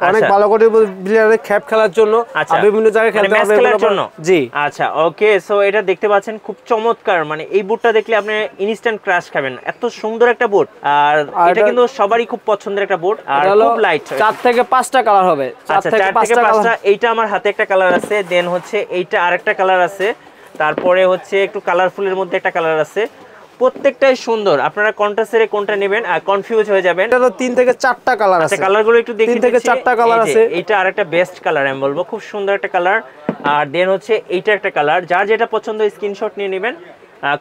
অনেক ভালো কোয়ালিটির প্লেয়ারের ক্যাপ খেলার জন্য আর বিভিন্ন জায়গায় খেলতে হবে খেলার জন্য। জি আচ্ছা ওকে, সো এটা দেখতে পাচ্ছেন খুব চমৎকার, মানে এই বুটটা দেখলে আপনি ইনস্ট্যান্ট ক্রাশ খাবেন, এত সুন্দর একটা বুট। আর এটা কিন্তু সবারই খুব পছন্দের একটা বুট, আর খুব লাইট। 4 থেকে 5টা কালার হবে। আচ্ছা 4 থেকে 5টা। এইটা আমার হাতে একটা কালার আছে, দেন হচ্ছে এইটা আরেকটা কালার আছে, তারপরে হচ্ছে একটু কালারফুলের মধ্যে একটা কালার আছে। প্রত্যেকটাই সুন্দর, আপনারা কোনটা ছেড়ে কোনটা নেবেন আর কনফিউজ হয়ে যাবেন। এটা তো 3 থেকে 4টা কালার আছে। কালারগুলো একটু দেখি। 3 থেকে 4টা কালার আছে। এইটা আরেকটা বেস্ট কালার আমি বলবো, খুব সুন্দর একটা কালার। আর দেন হচ্ছে এইটা একটা কালার, যার যেটা পছন্দ স্ক্রিনশট নিয়ে নেবেন।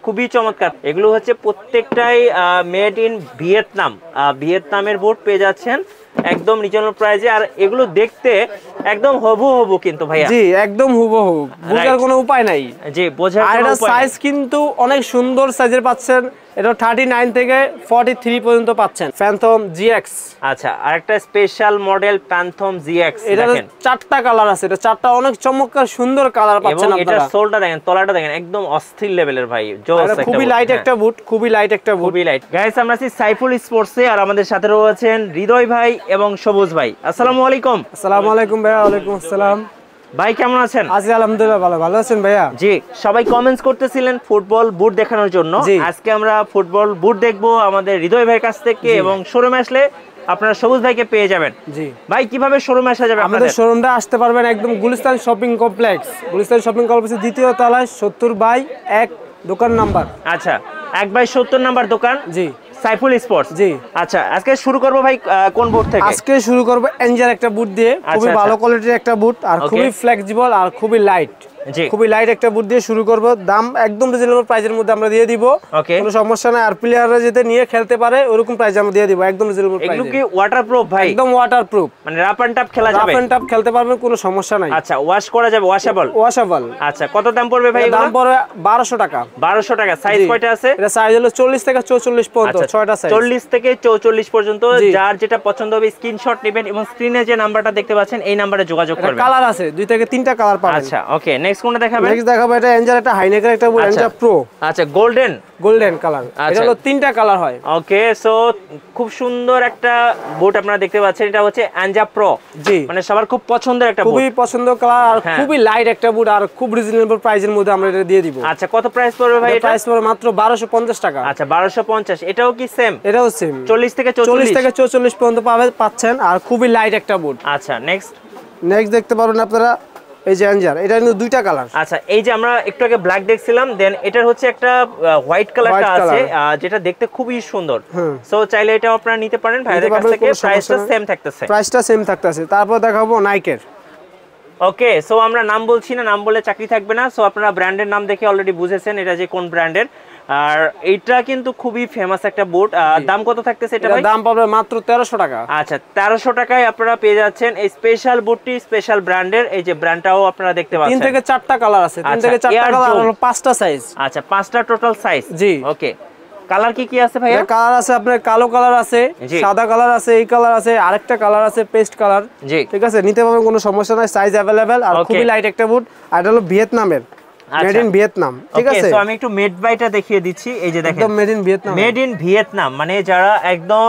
খুবই চমৎকার। এগুলো হচ্ছে প্রত্যেকটাই মেড ইন ভিয়েতনাম। ভিয়েতনামের বুট পেয়ে যাচ্ছেন একদম রিজনেবল প্রাইসে, আর এগুলো দেখতে একদম হুবহু কিন্তু ভাইয়া। জি একদম হুবহু, বোঝার কোনো উপায় নাই। জি বোঝার কোনো উপায় নাই। সাইজ কিন্তু অনেক সুন্দর সাইজের পাচ্ছেন, এটা 39 থেকে 43 পর্যন্ত পাচ্ছেন। Phantom GX. আচ্ছা আরেকটা স্পেশাল মডেল প্যান্থম জিএক্স, দেখেন 4টা কালার আছে। এটা 4টা অনেক চমৎকার সুন্দর কালার পাচ্ছেন আপনারা। এবং এটা সোলটা দেখেন, তলাটা দেখেন, একদম অস্থির লেভেলের ভাই। জোস একটা খুবই লাইট একটা বুট, খুবই লাইট একটা বুট, খুবই লাইট। গাইস আমরা আছি সাইফুল স্পোর্টসে, আর আমাদের সাথে রয়েছেন হৃদয় ভাই এবং সবুজ ভাই। আসসালামু আলাইকুম। আসসালামু আলাইকুম ভাইয়া। ওয়ালাইকুম আসসালাম ভাই, কেমন আছেন? আছি আলহামদুলিল্লাহ ভালো। ভালো আছেন ভাইয়া? জি, সবাই কমেন্টস করতেছিলেন ফুটবল বুট দেখানোর জন্য। আজকে আমরা ফুটবল বুট দেখবো আমাদের হৃদয় ভাইয়ের কাছ থেকে, এবং শোরুমে আসলে আপনারা সবুজ ভাইকে পেয়ে যাবেন। জি ভাই, কিভাবে শোরুমে আসা যাবে? আমাদের শোরুমটা আসতে পারবেন একদম Gulistan shopping complex. Gulistan shopping কমপ্লেক্সের 2য় তলায় 70/1 দোকান নাম্বার। আচ্ছা 1/70 নাম্বার দোকান। জি সাইফুল স্পোর্টস। জি আচ্ছা আজকে শুরু করব ভাই কোন বুট থেকে? আজকে শুরু করব এনজার একটা বুট দিয়ে। খুবই ভালো কোয়ালিটির একটা বুট, আর খুবই ফ্লেক্সিবল আর খুবই লাইট। খুবই লাইট একটা বুট দিয়ে শুরু করব। দাম একদম রিজনেবল প্রাইসের মধ্যে আমরা দিয়ে দিব, কোনো সমস্যা নাই। আর প্লেয়াররা যাতে নিয়ে খেলতে পারে ওরকম প্রাইসে আমরা দিয়ে দিব, একদম রিজনেবল প্রাইসে। এগুলো কি ওয়াটারপ্রুফ ভাই? একদম ওয়াটারপ্রুফ, মানে রাফ এন্ড টাফ খেলা যাবে? রাফ এন্ড টাফ খেলতে পারবেন, কোনো সমস্যা নাই। আচ্ছা ওয়াশ করা যাবে? ওয়াশেবল? ওয়াশেবল। আচ্ছা কত দাম পড়বে ভাই? দাম পড়বে 1200 টাকা। 1200 টাকা। সাইজ কয়টা আছে? এটা সাইজ হলো 40 থেকে 44 পর্যন্ত, 6টা সাইজ। 40 থেকে 44 পর্যন্ত। যার যেটা পছন্দ হবে স্ক্রিনশট নেবেন, এবং স্ক্রিনে যে নাম্বারটা দেখতে পাচ্ছেন এই নাম্বারে যোগাযোগ করবেন। কালার আছে 2 থেকে 3টা কালার পাবেন। আচ্ছা ওকে, নেক্সট কোনটা দেখাবেন? নেক্সট দেখাবো এটা এনজার একটা হাইনেকের একটা বুট, এনজার প্রো। আচ্ছা গোল্ডেন কালার। এটা হলো 3টা কালার হয়। ওকে, সো খুব সুন্দর একটা বুট আপনারা দেখতে পাচ্ছেন, এটা হচ্ছে এনজা প্রো। জি মানে সবার খুব পছন্দের একটা বুট, খুবই পছন্দের কালার, আর খুবই লাইট একটা বুট, আর খুব রিজনেবল প্রাইসের মধ্যে আমরা এটা দিয়ে দিব। আচ্ছা কত প্রাইস পড়বে ভাই? এটা প্রাইস পড়বে মাত্র 1250 টাকা। আচ্ছা 1250। এটাও কি সেম? এটাও সেম 40 থেকে 44 পর্যন্ত পাচ্ছেন, আর খুবই লাইট একটা বুট। আচ্ছা নেক্সট দেখতে পারবেন আপনারা এই যে এনজার, এটা কিন্তু 2টা কালার। আচ্ছা এই যে আমরা একটু আগে ব্ল্যাক দেখছিলাম, দেন এটার হচ্ছে একটা হোয়াইট কালারটা আছে, যেটা দেখতে খুবই সুন্দর। সো চাইলে এটা আপনারা নিতে পারেন ভাইদের কাছ থেকে। প্রাইসটা সেম থাকতেছে। তারপর দেখাবো নাইকের। ওকে, সো আমরা নাম বলছি না, নাম বলে চাকরি থাকবে না। সো আপনারা ব্র্যান্ডের নাম দেখে অলরেডি বুঝেছেন এটা যে কোন ব্র্যান্ডের। আর এটা কিন্তু খুবই ফেমাস একটা বুট। দাম কত থাকতেছে এটা ভাই? দাম পাবে মাত্র 1300 টাকা। আচ্ছা 1300 টাকায় আপনারা পেয়ে যাচ্ছেন এই স্পেশাল বুটটি, স্পেশাল ব্র্যান্ডের। এই যে ব্র্যান্ডটাও আপনারা দেখতে পাচ্ছেন। 3 থেকে 4টা কালার আছে। 3 থেকে 4টা কালার আর 5টা সাইজ। আচ্ছা 5টা টোটাল সাইজ। জি ওকে, কালার কি আছে ভাইয়া? কালার আছে আপনার কালো কালার আছে, সাদা কালার আছে, এই কালার আছে, আরেকটা কালার আছে পেস্ট কালার। ঠিক আছে, নিতে পারবেন, কোনো সমস্যা নাই। সাইজ अवेलेबल, আর খুবই লাইট একটা বুট। আর এটা হলো ভিয়েতনামের, মেড ইন ভিয়েতনাম। ঠিক আছে, সো আমি একটু মেড বাইটা দেখিয়ে দিচ্ছি। এই যে দেখেন একদম made in Vietnam. Made in Vietnam, মানে যারা একদম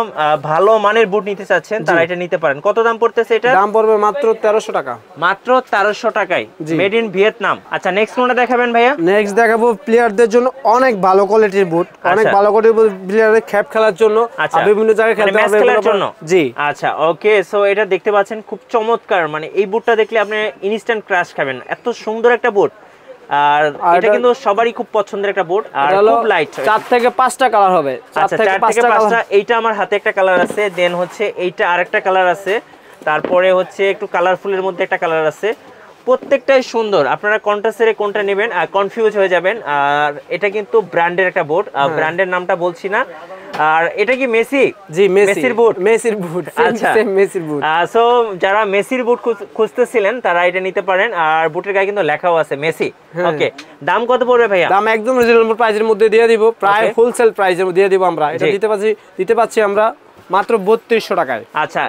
ভালো মানের বুট নিতে চাচ্ছেন তারা এটা নিতে পারেন। কত দাম পড়তেছে এটা? দাম পড়বে মাত্র 1300 টাকা। মাত্র 1300 টাকায় মেড ইন ভিয়েতনাম। আচ্ছা নেক্সট কোনটা দেখাবেন ভাইয়া? নেক্সট দেখাবো প্লেয়ারদের জন্য অনেক ভালো কোয়ালিটির বুট, অনেক ভালো কোয়ালিটির প্লেয়ারের ক্যাপ খেলার জন্য আর বিভিন্ন জায়গায় খেলতে হবে খেলার জন্য। জি আচ্ছা ওকে, সো এটা দেখতে পাচ্ছেন খুব চমৎকার, মানে এই বুটটা দেখলে আপনি ইনস্ট্যান্ট ক্রাশ খাবেন, এত সুন্দর একটা বুট। আর এটা কিন্তু সবারই খুব পছন্দের একটা বুট, আর খুব লাইট। 4 থেকে 5টা কালার হবে। আচ্ছা 4 থেকে 5টা। এইটা আমার হাতে একটা কালার আছে, দেন হচ্ছে এইটা আরেকটা কালার আছে, তারপরে হচ্ছে একটু কালারফুলের মধ্যে একটা কালার আছে। প্রত্যেকটাই সুন্দর, আপনারা কোনটা ছেড়ে কোনটা নেবেন আর কনফিউজ হয়ে যাবেন। আর এটা কিন্তু ব্র্যান্ডের একটা বুট, ব্র্যান্ডের নামটা বলছি না। আর এটা কি মেসি? জি মেসির বুট। আচ্ছা মেসির বুট। সো যারা মেসির বুট খুঁজতেছিলেন তারা এটা নিতে পারেন। আর বুটের গায়ে কিন্তু লেখাও আছে মেসি। ওকে, দাম কত পড়বে ভাইয়া? দাম একদম রিজনেবল প্রাইসের মধ্যে দিয়ে দিব, প্রায় হোলসেল প্রাইসে দিয়ে দিব আমরা। এটা দিতে পাচ্ছি আমরা মাত্র 3200 টাকায়। আচ্ছা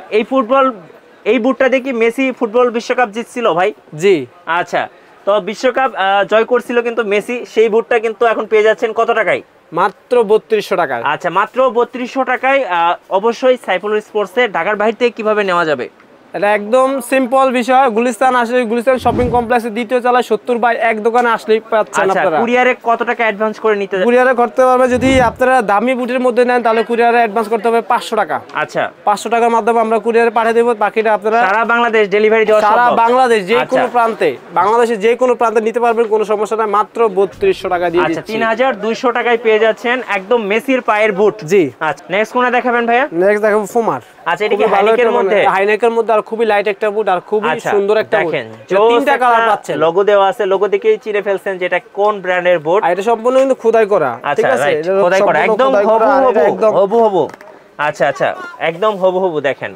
এই বুটটা দেখি মেসি ফুটবল বিশ্বকাপ জিতছিল ভাই। জি আচ্ছা, তো বিশ্বকাপ জয় করছিল কিন্তু মেসি, সেই বুটটা কিন্তু এখন পেয়ে যাচ্ছেন কত টাকায়? মাত্র 3200 টাকায়। আচ্ছা মাত্র 3200 টাকায়। অবশ্যই সাইফুল স্পোর্টসে ঢাকার বাইরে থেকে কিভাবে নেওয়া যাবে? এটা একদম সিম্পল বিষয়। গুলিস্তান আসলে গুলিস্তান শপিং কমপ্লেক্সের দ্বিতীয় তলায় 70/1 দোকানে আসলেই পাচ্ছেন আপনারা। কুরিয়ারে কত টাকা অ্যাডভান্স করে নিতে? কুরিয়ারে করতে পারবে, যদি আপনারা দামি বুটের মধ্যে নেন তাহলে কুরিয়ারে অ্যাডভান্স করতে হবে 500 টাকা। আচ্ছা, 500 টাকার মাধ্যমে আমরা কুরিয়ারে পাঠিয়ে দেব। বাকিটা আপনারা সারা বাংলাদেশ ডেলিভারি দেওয়া সম্ভব? সারা বাংলাদেশ যে কোনো প্রান্তে, বাংলাদেশের যে কোনো প্রান্তে নিতে পারবেন, কোনো সমস্যা নাই। মাত্র 3200 টাকা দিয়ে দিচ্ছি। 3200 টাকায় পেয়ে যাচ্ছেন একদম মেসির পায়ের বুট। জি। আচ্ছা, নেক্সট কোনটা দেখাবেন ভাইয়া? নেক্সট দেখাবো ফুমার। আচ্ছা, এটা কি হাইনেকের মধ্যে? হাইনেকের মধ্যে, আর খুবই লাইট একটা বুট আর খুবই সুন্দর একটা বুট। দেখেন, তিনটা কালার পাচ্ছেন। লোগো দেওয়া আছে, লোগো দেখেই চিনে ফেলছেন যেটা কোন ব্র্যান্ডের বুট। এটা সম্পূর্ণ কিন্তু খোদাই করা। ঠিক আছে, এটা খোদাই করা, একদম হবু। আচ্ছা, একদম হবু দেখেন,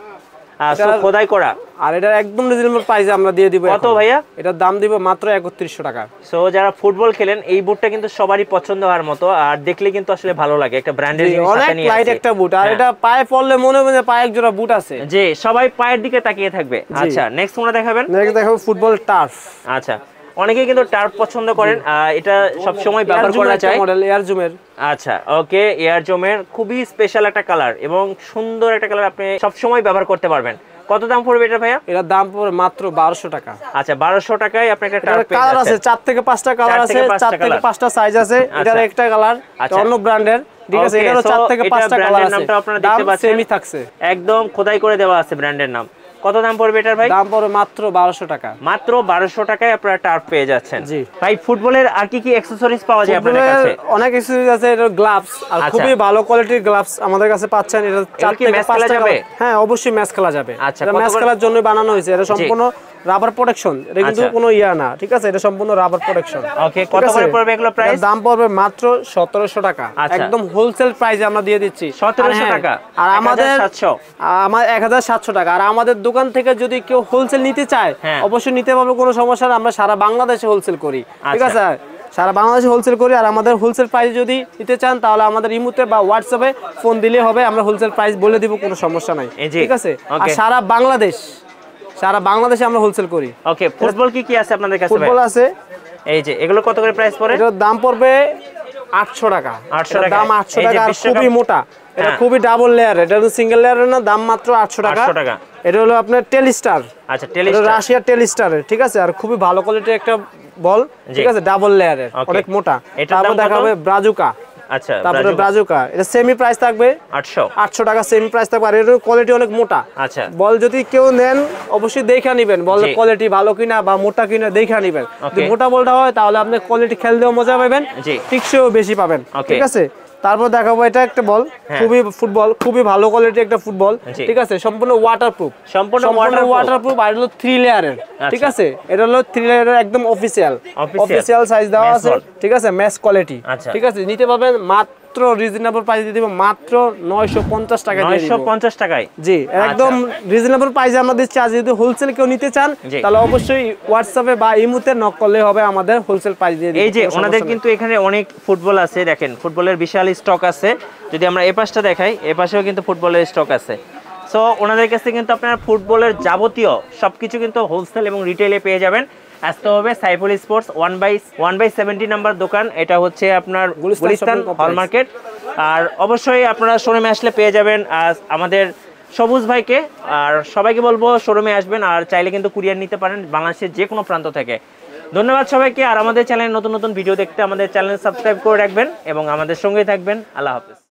খোদাই করা। আর এটা একদম রিজনেবল প্রাইসে আমরা দিয়ে দিব। কত ভাইয়া? এটার দাম দিব মাত্র 3100 টাকা। সো যারা ফুটবল খেলেন এই বুটটা কিন্তু সবারই পছন্দ হওয়ার মতো, আর দেখলে কিন্তু আসলে ভালো লাগে, একটা ব্র্যান্ডের জিনিস সাথে নিয়ে আসে। অনেক লাইট একটা বুট, আর এটা পায়ে পরলে মনে হবে যে পায়ে এক জোড়া বুট আছে। জি, সবাই পায়ের দিকে তাকিয়ে থাকবে। আচ্ছা, নেক্সট কোনটা দেখাবেন? নেক্সট দেখাবো ফুটবল টার্ফ। আচ্ছা, অনেকেই কিন্তু টার্ফ পছন্দ করেন, এটা সব সময় ব্যবহার করা যায়। মডেল এয়ারজুমের। আচ্ছা, ওকে, এয়ারজুমের খুবই স্পেশাল একটা কালার এবং সুন্দর একটা কালার, আপনি সব সময় ব্যবহার করতে পারবেন। কত দাম পড়বে এটা ভাইয়া? এটার দাম পড়বে মাত্র 1200 টাকা। আচ্ছা, 1200 টাকায় আপনি একটা টার্ফ পেয়ে কালার আছে 4 থেকে 5টা কালার আছে, 4 থেকে 5টা সাইজ আছে। এটার একটা কালার অন্য ব্র্যান্ডের, ঠিক আছে, এটারও 4 থেকে 5টা কালার আছে। নামটা আপনারা দেখতে পাচ্ছেন, সেমই থাকছে, একদম খোদাই করে দেওয়া আছে ব্র্যান্ডের নাম। কত দাম পড়বে এটার ভাই? দাম পড়বে মাত্র 1200 টাকা। মাত্র 1200 টাকায় আপনারা টার্ফ পেয়ে যাচ্ছেন। জি ভাই, ফুটবলের আর কি অ্যাকসেসরিজ পাওয়া যায় আপনাদের কাছে? অনেক অ্যাকসেসরিজ আছে। এটা গ্লাভস, আর খুবই ভালো কোয়ালিটির গ্লাভস আমাদের কাছে পাচ্ছেন। এটা 4 থেকে 5টা যাবে। হ্যাঁ, অবশ্যই ম্যাচ খেলা যাবে। আচ্ছা, এটা ম্যাচ খেলার জন্য বানানো হয়েছে। এটা সম্পূর্ণ রাবার প্রোটেকশন, এটা কিন্তু কোনো ইয়া না, ঠিক আছে, এটা সম্পূর্ণ রাবার প্রোটেকশন। ওকে, কত করে পড়বে এগুলো প্রাইস? দাম পড়বে মাত্র 1700 টাকা। একদম হোলসেল প্রাইসে আমরা দিয়ে দিচ্ছি 1700 টাকা। আর আমাদের 1700 টাকা। আর আমাদের দোকান থেকে যদি কেউ হোলসেল নিতে চায় অবশ্যই নিতে পারবে, কোনো সমস্যা না। আমরা সারা বাংলাদেশে হোলসেল করি, ঠিক আছে, সারা বাংলাদেশে হোলসেল করি। আর আমাদের হোলসেল প্রাইস যদি নিতে চান তাহলে আমাদের ইমোতে বা হোয়াটসঅ্যাপে ফোন দিলে হবে, আমরা হোলসেল প্রাইস বলে দিব, কোনো সমস্যা নাই, ঠিক আছে। আর সারা বাংলাদেশে আমরা হোলসেল করি। ওকে, ফুটবল কি আছে আপনাদের কাছে? ফুটবল আছে, এই যে এগুলো কত করে প্রাইস পড়ে? এটার দাম পড়বে 800 টাকা। 800 টাকা, দাম 800 টাকা। আর খুবই মোটা, এটা খুবই ডাবল লেয়ার, এটা সিঙ্গেল লেয়ারের না। দাম মাত্র 800 টাকা। এটা হলো আপনার টেলিস্টার। আচ্ছা, টেলিস্টার, রাশিয়ার টেলিস্টারের, ঠিক আছে। আর খুবই ভালো কোয়ালিটির একটা বল, ঠিক আছে, ডাবল লেয়ারের, অনেক মোটা। তারপর দেখাবে ব্রাজুকা। আচ্ছা, তারপরে ব্রাজুকা, এটা সেমি প্রাইস থাকবে 800 টাকা সেমি প্রাইস থাকবে। আর এর কোয়ালিটি অনেক মোটা। আচ্ছা, বল যদি কেউ নেন অবশ্যই দেখে নেবেন, বলের কোয়ালিটি ভালো কিনা বা মোটা কিনা দেখে নেবেন। যদি মোটা বলটা হয় তাহলে আপনি কোয়ালিটি খেলতেও মজা পাবেন, টিকসেও বেশি পাবেন, ঠিক আছে। তারপর দেখাবো এটা একটা বল, খুবই ভালো কোয়ালিটি একটা ফুটবল, ঠিক আছে, সম্পূর্ণ ওয়াটারপ্রুফ, ওয়াটারপ্রুফ। আর হলো 3 লেয়ারের, ঠিক আছে, এটা হলো 3 লেয়ারের একদম অফিশিয়াল সাইজ দেওয়া আছে, ঠিক আছে, ম্যাচ কোয়ালিটি, ঠিক আছে। নিতে পারবেন মাত্র রিজনেবল প্রাইসে দিয়ে দিব, মাত্র 950 টাকা দিয়ে দিব। 950 টাকায়, জি, একদম রিজনেবল প্রাইসে আমরা দিচ্ছি। আর যদি হোলসেল কেউ নিতে চান তাহলে অবশ্যই হোয়াটসঅ্যাপে বা ইমোতে নক করলে হবে, আমাদের হোলসেল প্রাইস দিয়ে দিব। এই যে ওনাদের কিন্তু এখানে অনেক ফুটবল আছে, দেখেন ফুটবলের বিশাল স্টক আছে। যদি আমরা এই পাশটা দেখাই, এই পাশেও কিন্তু ফুটবলের স্টক আছে। সো ওনাদের কাছে কিন্তু আপনারা ফুটবলের যাবতীয় সবকিছু কিন্তু হোলসেল এবং রিটেলে পেয়ে যাবেন। আসতে হবে সাইফুল স্পোর্টস 1/70 নাম্বার দোকান। এটা হচ্ছে আপনার গুলিস্তান হল মার্কেট। আর অবশ্যই আপনারা শোরুমে আসলে পেয়ে যাবেন আমাদের সবুজ ভাইকে। আর সবাইকে বলবো শোরুমে আসবেন, আর চাইলে কিন্তু কুরিয়ার নিতে পারেন বাংলাদেশের যে কোনো প্রান্ত থেকে। ধন্যবাদ সবাইকে। আর আমাদের চ্যানেলে নতুন নতুন ভিডিও দেখতে আমাদের চ্যানেল সাবস্ক্রাইব করে রাখবেন এবং আমাদের সঙ্গেই থাকবেন। আল্লাহ হাফেজ।